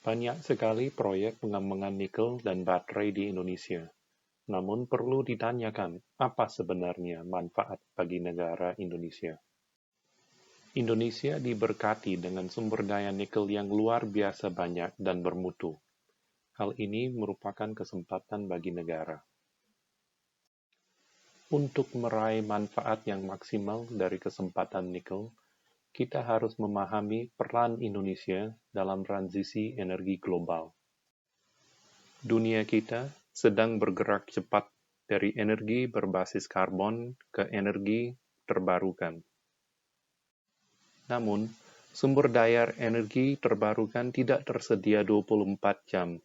Banyak sekali proyek pengembangan nikel dan baterai di Indonesia. Namun perlu ditanyakan, apa sebenarnya manfaat bagi negara Indonesia? Indonesia diberkati dengan sumber daya nikel yang luar biasa banyak dan bermutu. Hal ini merupakan kesempatan bagi negara. Untuk meraih manfaat yang maksimal dari kesempatan nikel, kita harus memahami peran Indonesia dalam transisi energi global. Dunia kita sedang bergerak cepat dari energi berbasis karbon ke energi terbarukan. Namun, sumber daya energi terbarukan tidak tersedia 24 jam.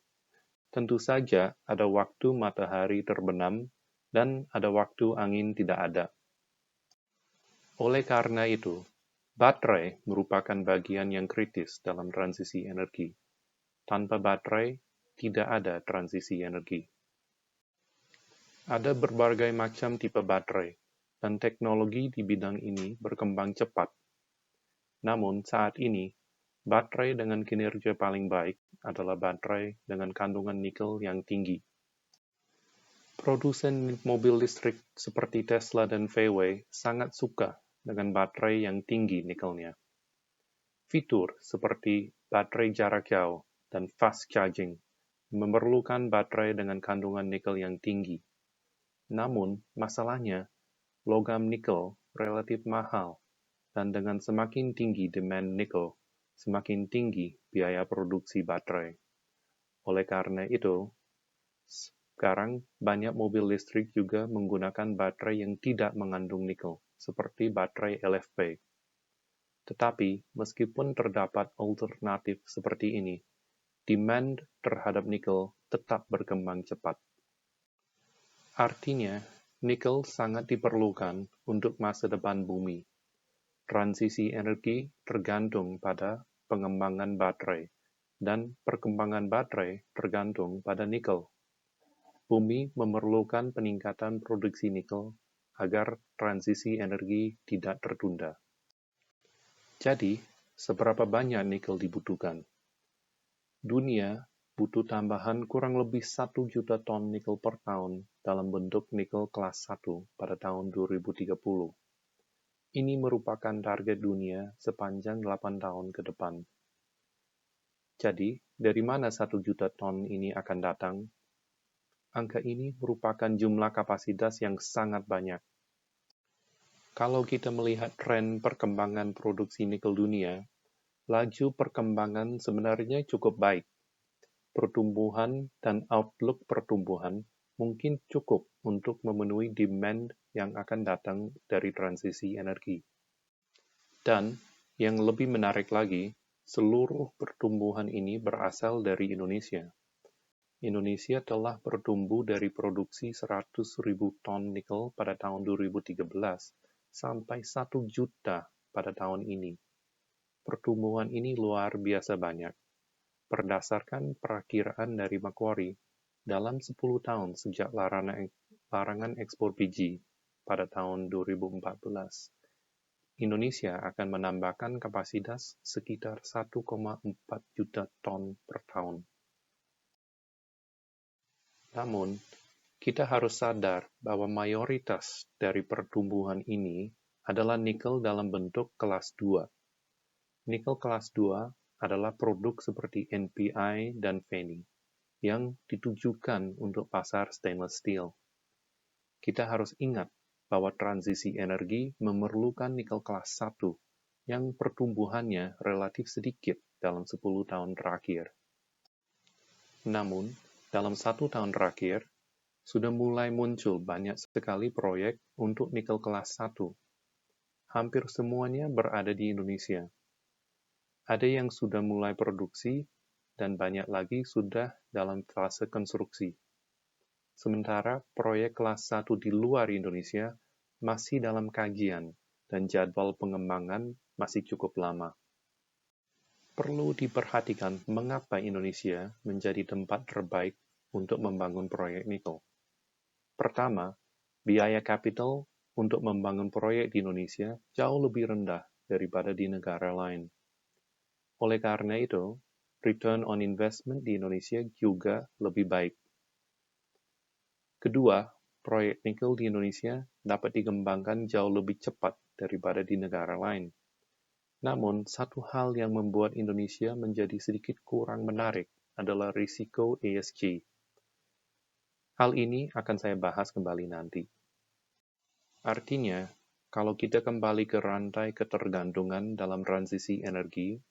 Tentu saja ada waktu matahari terbenam dan ada waktu angin tidak ada. Oleh karena itu, baterai merupakan bagian yang kritis dalam transisi energi. Tanpa baterai, tidak ada transisi energi. Ada berbagai macam tipe baterai, dan teknologi di bidang ini berkembang cepat. Namun saat ini, baterai dengan kinerja paling baik adalah baterai dengan kandungan nikel yang tinggi. Produsen mobil listrik seperti Tesla dan VW sangat suka dengan baterai yang tinggi nikelnya. Fitur seperti baterai jarak jauh dan fast charging memerlukan baterai dengan kandungan nikel yang tinggi. Namun, masalahnya, logam nikel relatif mahal, dan dengan semakin tinggi demand nikel, semakin tinggi biaya produksi baterai. Oleh karena itu, sekarang banyak mobil listrik juga menggunakan baterai yang tidak mengandung nikel, seperti baterai LFP. Tetapi, meskipun terdapat alternatif seperti ini, demand terhadap nikel tetap berkembang cepat. Artinya, nikel sangat diperlukan untuk masa depan bumi. Transisi energi tergantung pada pengembangan baterai, dan perkembangan baterai tergantung pada nikel. Bumi memerlukan peningkatan produksi nikel agar transisi energi tidak tertunda. Jadi, seberapa banyak nikel dibutuhkan? Dunia butuh tambahan kurang lebih 1 juta ton nikel per tahun dalam bentuk nikel kelas 1 pada tahun 2030. Ini merupakan target dunia sepanjang 8 tahun ke depan. Jadi, dari mana 1 juta ton ini akan datang? Angka ini merupakan jumlah kapasitas yang sangat banyak. Kalau kita melihat tren perkembangan produksi nikel dunia, laju perkembangan sebenarnya cukup baik. Pertumbuhan dan outlook pertumbuhan mungkin cukup untuk memenuhi demand yang akan datang dari transisi energi. Dan, yang lebih menarik lagi, seluruh pertumbuhan ini berasal dari Indonesia. Indonesia telah bertumbuh dari produksi 100.000 ton nikel pada tahun 2013 sampai 1 juta pada tahun ini. Pertumbuhan ini luar biasa banyak. Berdasarkan perakiraan dari Macquarie, dalam 10 tahun sejak larangan ekspor biji pada tahun 2014, Indonesia akan menambahkan kapasitas sekitar 1,4 juta ton per tahun. Namun, kita harus sadar bahwa mayoritas dari pertumbuhan ini adalah nikel dalam bentuk kelas 2. Nikel kelas 2 adalah produk seperti NPI dan Fanny yang ditujukan untuk pasar stainless steel. Kita harus ingat bahwa transisi energi memerlukan nikel kelas 1 yang pertumbuhannya relatif sedikit dalam 10 tahun terakhir. Namun, dalam 1 tahun terakhir, sudah mulai muncul banyak sekali proyek untuk nikel kelas 1. Hampir semuanya berada di Indonesia. Ada yang sudah mulai produksi, dan banyak lagi sudah dalam fase konstruksi. Sementara proyek kelas 1 di luar Indonesia masih dalam kajian, dan jadwal pengembangan masih cukup lama. Perlu diperhatikan mengapa Indonesia menjadi tempat terbaik untuk membangun proyek nikel. Pertama, biaya kapital untuk membangun proyek di Indonesia jauh lebih rendah daripada di negara lain. Oleh karena itu, return on investment di Indonesia juga lebih baik. Kedua, proyek nikel di Indonesia dapat dikembangkan jauh lebih cepat daripada di negara lain. Namun, satu hal yang membuat Indonesia menjadi sedikit kurang menarik adalah risiko ESG. Hal ini akan saya bahas kembali nanti. Artinya, kalau kita kembali ke rantai ketergantungan dalam transisi energi,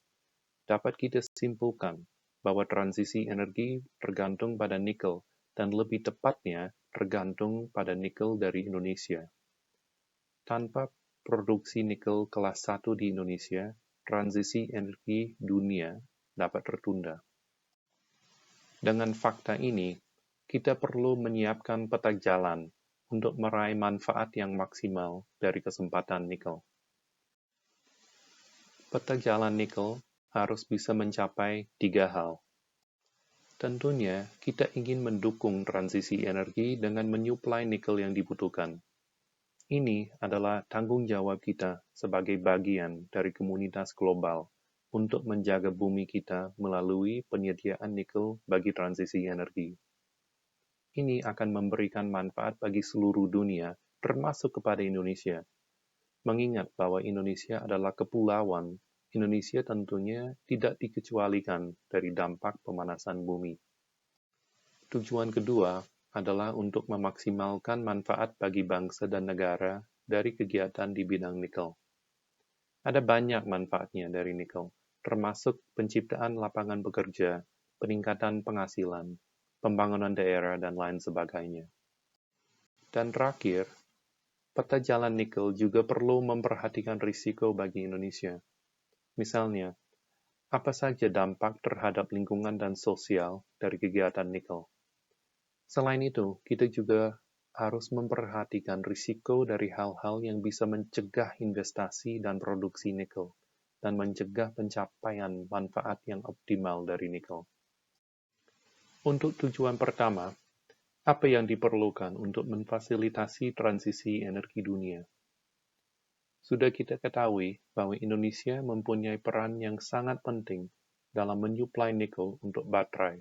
dapat kita simpulkan bahwa transisi energi tergantung pada nikel dan lebih tepatnya tergantung pada nikel dari Indonesia. Tanpa produksi nikel kelas 1 di Indonesia, transisi energi dunia dapat tertunda. Dengan fakta ini, kita perlu menyiapkan peta jalan untuk meraih manfaat yang maksimal dari kesempatan nikel. Peta jalan nikel harus bisa mencapai 3 hal. Tentunya, kita ingin mendukung transisi energi dengan menyuplai nikel yang dibutuhkan. Ini adalah tanggung jawab kita sebagai bagian dari komunitas global untuk menjaga bumi kita melalui penyediaan nikel bagi transisi energi. Ini akan memberikan manfaat bagi seluruh dunia, termasuk kepada Indonesia. Mengingat bahwa Indonesia adalah kepulauan, Indonesia tentunya tidak dikecualikan dari dampak pemanasan bumi. Tujuan kedua adalah untuk memaksimalkan manfaat bagi bangsa dan negara dari kegiatan di bidang nikel. Ada banyak manfaatnya dari nikel, termasuk penciptaan lapangan pekerja, peningkatan penghasilan, pembangunan daerah, dan lain sebagainya. Dan terakhir, peta jalan nikel juga perlu memperhatikan risiko bagi Indonesia. Misalnya, apa saja dampak terhadap lingkungan dan sosial dari kegiatan nikel? Selain itu, kita juga harus memperhatikan risiko dari hal-hal yang bisa mencegah investasi dan produksi nikel, dan mencegah pencapaian manfaat yang optimal dari nikel. Untuk tujuan pertama, apa yang diperlukan untuk memfasilitasi transisi energi dunia? Sudah kita ketahui bahwa Indonesia mempunyai peran yang sangat penting dalam menyuplai nikel untuk baterai.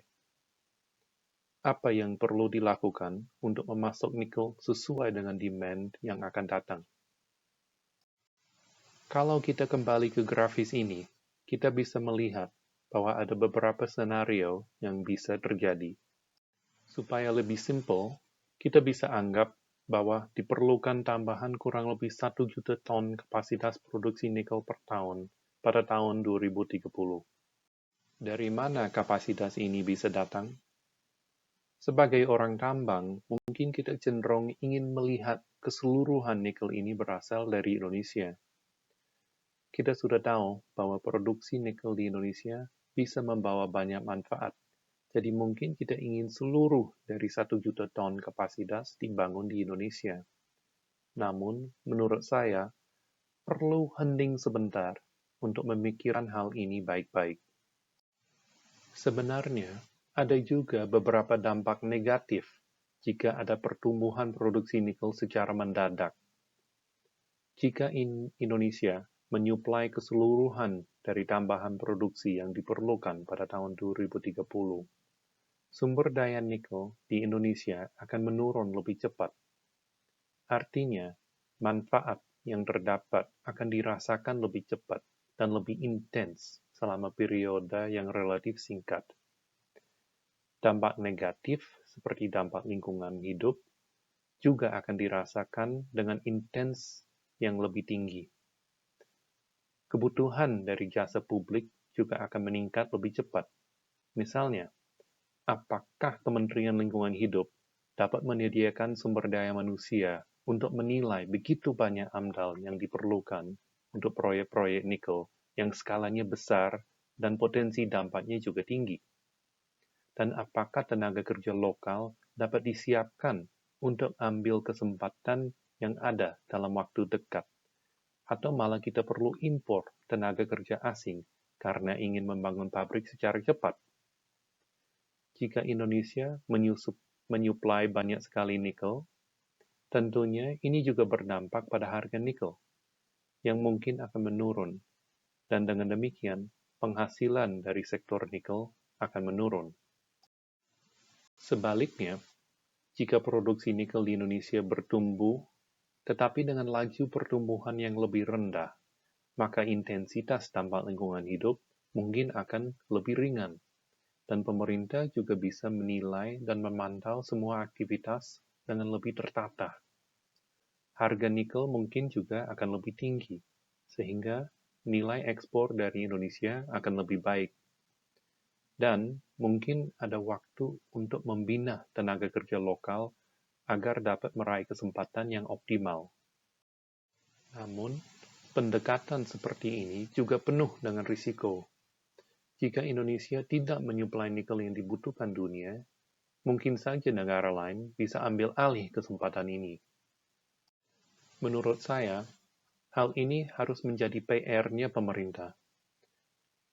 Apa yang perlu dilakukan untuk memasok nikel sesuai dengan demand yang akan datang? Kalau kita kembali ke grafis ini, kita bisa melihat bahwa ada beberapa skenario yang bisa terjadi. Supaya lebih simpel, kita bisa anggap bahwa diperlukan tambahan kurang lebih 1 juta ton kapasitas produksi nikel per tahun pada tahun 2030. Dari mana kapasitas ini bisa datang? Sebagai orang tambang, mungkin kita cenderung ingin melihat keseluruhan nikel ini berasal dari Indonesia. Kita sudah tahu bahwa produksi nikel di Indonesia bisa membawa banyak manfaat. Jadi mungkin kita ingin seluruh dari 1 juta ton kapasitas dibangun di Indonesia. Namun, menurut saya, perlu hening sebentar untuk memikirkan hal ini baik-baik. Sebenarnya, ada juga beberapa dampak negatif jika ada pertumbuhan produksi nikel secara mendadak. Jika Indonesia menyuplai keseluruhan dari tambahan produksi yang diperlukan pada tahun 2030, sumber daya nikel di Indonesia akan menurun lebih cepat. Artinya, manfaat yang terdapat akan dirasakan lebih cepat dan lebih intens selama periode yang relatif singkat. Dampak negatif seperti dampak lingkungan hidup juga akan dirasakan dengan intens yang lebih tinggi. Kebutuhan dari jasa publik juga akan meningkat lebih cepat. Misalnya, apakah Kementerian Lingkungan Hidup dapat menyediakan sumber daya manusia untuk menilai begitu banyak AMDAL yang diperlukan untuk proyek-proyek nikel yang skalanya besar dan potensi dampaknya juga tinggi? Dan apakah tenaga kerja lokal dapat disiapkan untuk ambil kesempatan yang ada dalam waktu dekat? Atau malah kita perlu impor tenaga kerja asing karena ingin membangun pabrik secara cepat? Jika Indonesia menyuplai banyak sekali nikel, tentunya ini juga berdampak pada harga nikel, yang mungkin akan menurun. Dan dengan demikian, penghasilan dari sektor nikel akan menurun. Sebaliknya, jika produksi nikel di Indonesia bertumbuh, tetapi dengan laju pertumbuhan yang lebih rendah, maka intensitas dampak lingkungan hidup mungkin akan lebih ringan, dan pemerintah juga bisa menilai dan memantau semua aktivitas dengan lebih tertata. Harga nikel mungkin juga akan lebih tinggi, sehingga nilai ekspor dari Indonesia akan lebih baik. Dan mungkin ada waktu untuk membina tenaga kerja lokal agar dapat meraih kesempatan yang optimal. Namun, pendekatan seperti ini juga penuh dengan risiko. Jika Indonesia tidak menyuplai nikel yang dibutuhkan dunia, mungkin saja negara lain bisa ambil alih kesempatan ini. Menurut saya, hal ini harus menjadi PR-nya pemerintah.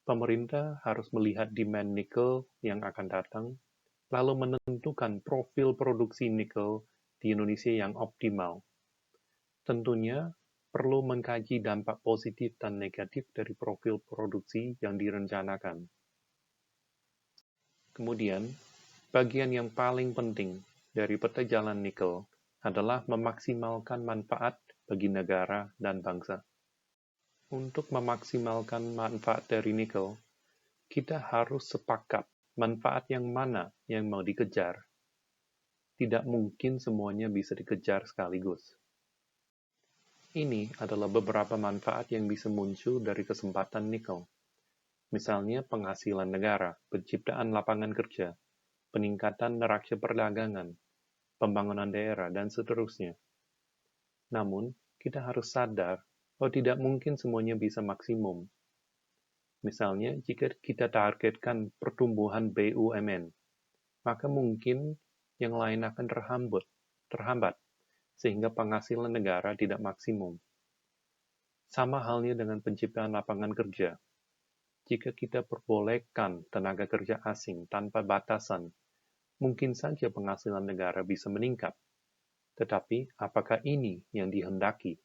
Pemerintah harus melihat demand nikel yang akan datang, lalu menentukan profil produksi nikel di Indonesia yang optimal. Tentunya, perlu mengkaji dampak positif dan negatif dari profil produksi yang direncanakan. Kemudian, bagian yang paling penting dari peta jalan nikel adalah memaksimalkan manfaat bagi negara dan bangsa. Untuk memaksimalkan manfaat dari nikel, kita harus sepakat manfaat yang mana yang mau dikejar. Tidak mungkin semuanya bisa dikejar sekaligus. Ini adalah beberapa manfaat yang bisa muncul dari kesempatan nikel. Misalnya penghasilan negara, penciptaan lapangan kerja, peningkatan neraca perdagangan, pembangunan daerah, dan seterusnya. Namun, kita harus sadar bahwa tidak mungkin semuanya bisa maksimum. Misalnya, jika kita targetkan pertumbuhan BUMN, maka mungkin yang lain akan terhambat, sehingga penghasilan negara tidak maksimum. Sama halnya dengan penciptaan lapangan kerja. Jika kita perbolehkan tenaga kerja asing tanpa batasan, mungkin saja penghasilan negara bisa meningkat. Tetapi, apakah ini yang dihendaki?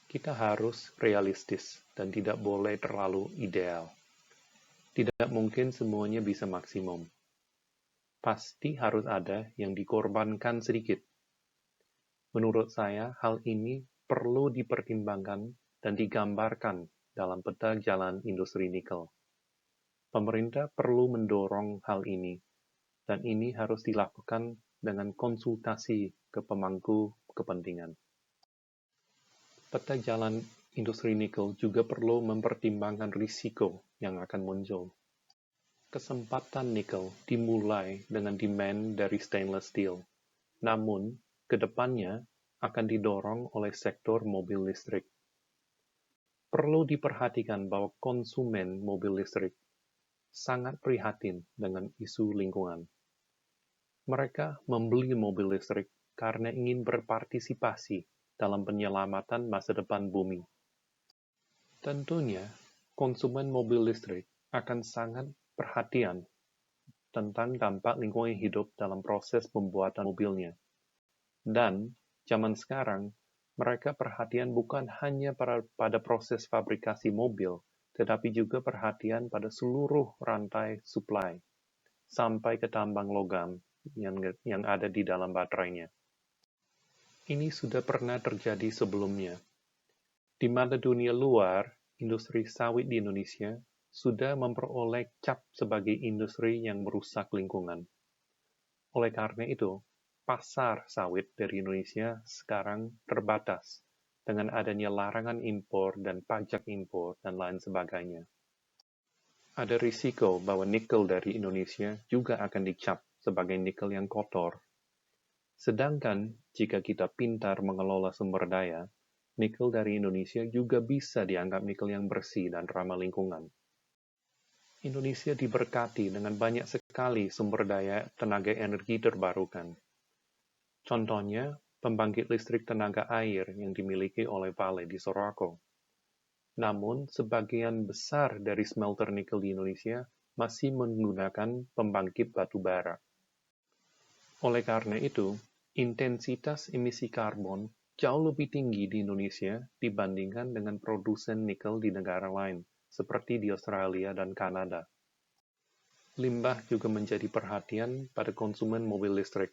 Kita harus realistis dan tidak boleh terlalu ideal. Tidak mungkin semuanya bisa maksimum. Pasti harus ada yang dikorbankan sedikit. Menurut saya, hal ini perlu dipertimbangkan dan digambarkan dalam peta jalan industri nikel. Pemerintah perlu mendorong hal ini, dan ini harus dilakukan dengan konsultasi ke pemangku kepentingan. Peta jalan industri nikel juga perlu mempertimbangkan risiko yang akan muncul. Kesempatan nikel dimulai dengan demand dari stainless steel, namun ke depannya akan didorong oleh sektor mobil listrik. Perlu diperhatikan bahwa konsumen mobil listrik sangat prihatin dengan isu lingkungan. Mereka membeli mobil listrik karena ingin berpartisipasi dalam penyelamatan masa depan bumi. Tentunya, konsumen mobil listrik akan sangat perhatian tentang dampak lingkungan hidup dalam proses pembuatan mobilnya. Dan, zaman sekarang, mereka perhatian bukan hanya pada proses fabrikasi mobil, tetapi juga perhatian pada seluruh rantai supply, sampai ke tambang logam yang ada di dalam baterainya. Ini sudah pernah terjadi sebelumnya, di mana dunia luar, industri sawit di Indonesia sudah memperoleh cap sebagai industri yang merusak lingkungan. Oleh karena itu, pasar sawit dari Indonesia sekarang terbatas dengan adanya larangan impor dan pajak impor dan lain sebagainya. Ada risiko bahwa nikel dari Indonesia juga akan dicap sebagai nikel yang kotor. Sedangkan jika kita pintar mengelola sumber daya, nikel dari Indonesia juga bisa dianggap nikel yang bersih dan ramah lingkungan. Indonesia diberkati dengan banyak sekali sumber daya tenaga energi terbarukan. Contohnya, pembangkit listrik tenaga air yang dimiliki oleh Vale di Sorowako. Namun, sebagian besar dari smelter nikel di Indonesia masih menggunakan pembangkit batu bara. Oleh karena itu, intensitas emisi karbon jauh lebih tinggi di Indonesia dibandingkan dengan produsen nikel di negara lain, seperti di Australia dan Kanada. Limbah juga menjadi perhatian pada konsumen mobil listrik.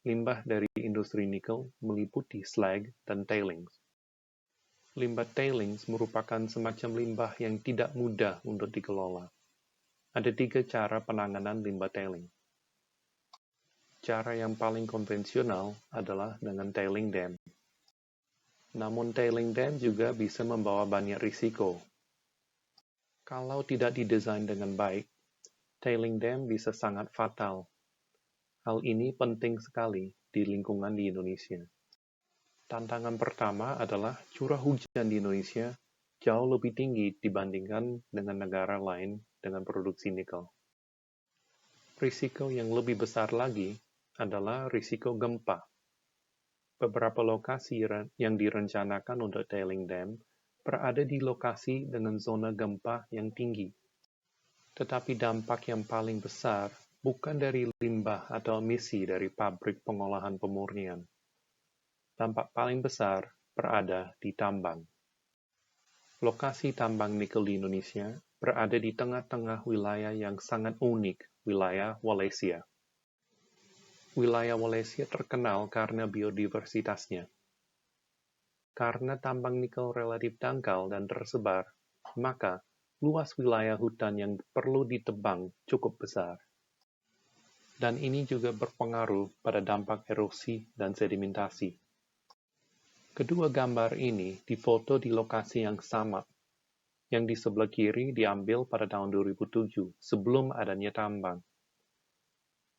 Limbah dari industri nikel meliputi slag dan tailings. Limbah tailings merupakan semacam limbah yang tidak mudah untuk dikelola. Ada 3 cara penanganan limbah tailing. Cara yang paling konvensional adalah dengan tailing dam. Namun tailing dam juga bisa membawa banyak risiko. Kalau tidak didesain dengan baik, tailing dam bisa sangat fatal. Hal ini penting sekali di lingkungan di Indonesia. Tantangan pertama adalah curah hujan di Indonesia jauh lebih tinggi dibandingkan dengan negara lain dengan produksi nikel. Risiko yang lebih besar lagi adalah risiko gempa. Beberapa lokasi yang direncanakan untuk tailing dam berada di lokasi dengan zona gempa yang tinggi. Tetapi dampak yang paling besar bukan dari limbah atau emisi dari pabrik pengolahan pemurnian. Dampak paling besar berada di tambang. Lokasi tambang nikel di Indonesia berada di tengah-tengah wilayah yang sangat unik, wilayah Wallacea. Wilayah Wallacea terkenal karena biodiversitasnya. Karena tambang nikel relatif dangkal dan tersebar, maka luas wilayah hutan yang perlu ditebang cukup besar. Dan ini juga berpengaruh pada dampak erosi dan sedimentasi. Kedua gambar ini difoto di lokasi yang sama. Yang di sebelah kiri diambil pada tahun 2007, sebelum adanya tambang.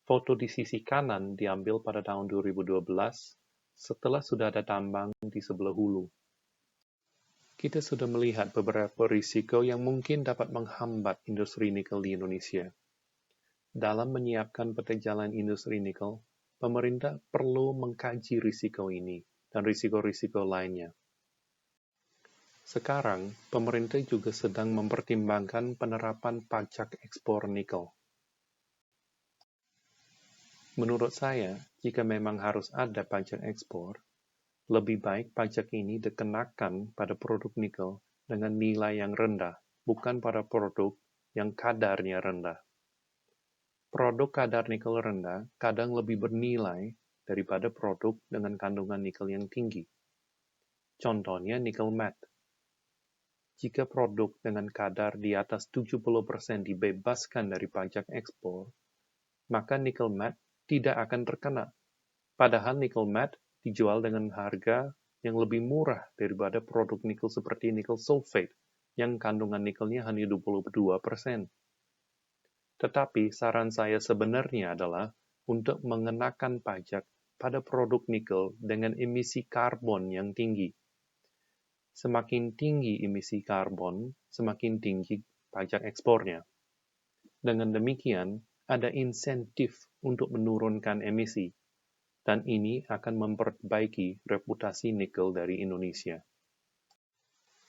Foto di sisi kanan diambil pada tahun 2012, setelah sudah ada tambang di sebelah hulu. Kita sudah melihat beberapa risiko yang mungkin dapat menghambat industri nikel di Indonesia. Dalam menyiapkan peta jalan industri nikel, pemerintah perlu mengkaji risiko ini dan risiko-risiko lainnya. Sekarang, pemerintah juga sedang mempertimbangkan penerapan pajak ekspor nikel. Menurut saya, jika memang harus ada pajak ekspor, lebih baik pajak ini dikenakan pada produk nikel dengan nilai yang rendah, bukan pada produk yang kadarnya rendah. Produk kadar nikel rendah kadang lebih bernilai daripada produk dengan kandungan nikel yang tinggi. Contohnya nikel matte. Jika produk dengan kadar di atas 70% dibebaskan dari pajak ekspor, maka nikel matte tidak akan terkena. Padahal nikel matte dijual dengan harga yang lebih murah daripada produk nikel seperti nikel sulfate, yang kandungan nikelnya hanya 22%. Tetapi saran saya sebenarnya adalah untuk mengenakan pajak pada produk nikel dengan emisi karbon yang tinggi. Semakin tinggi emisi karbon, semakin tinggi pajak ekspornya. Dengan demikian, ada insentif untuk menurunkan emisi, dan ini akan memperbaiki reputasi nikel dari Indonesia.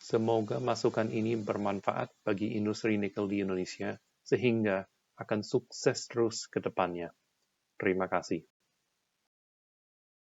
Semoga masukan ini bermanfaat bagi industri nikel di Indonesia, sehingga akan sukses terus ke depannya. Terima kasih.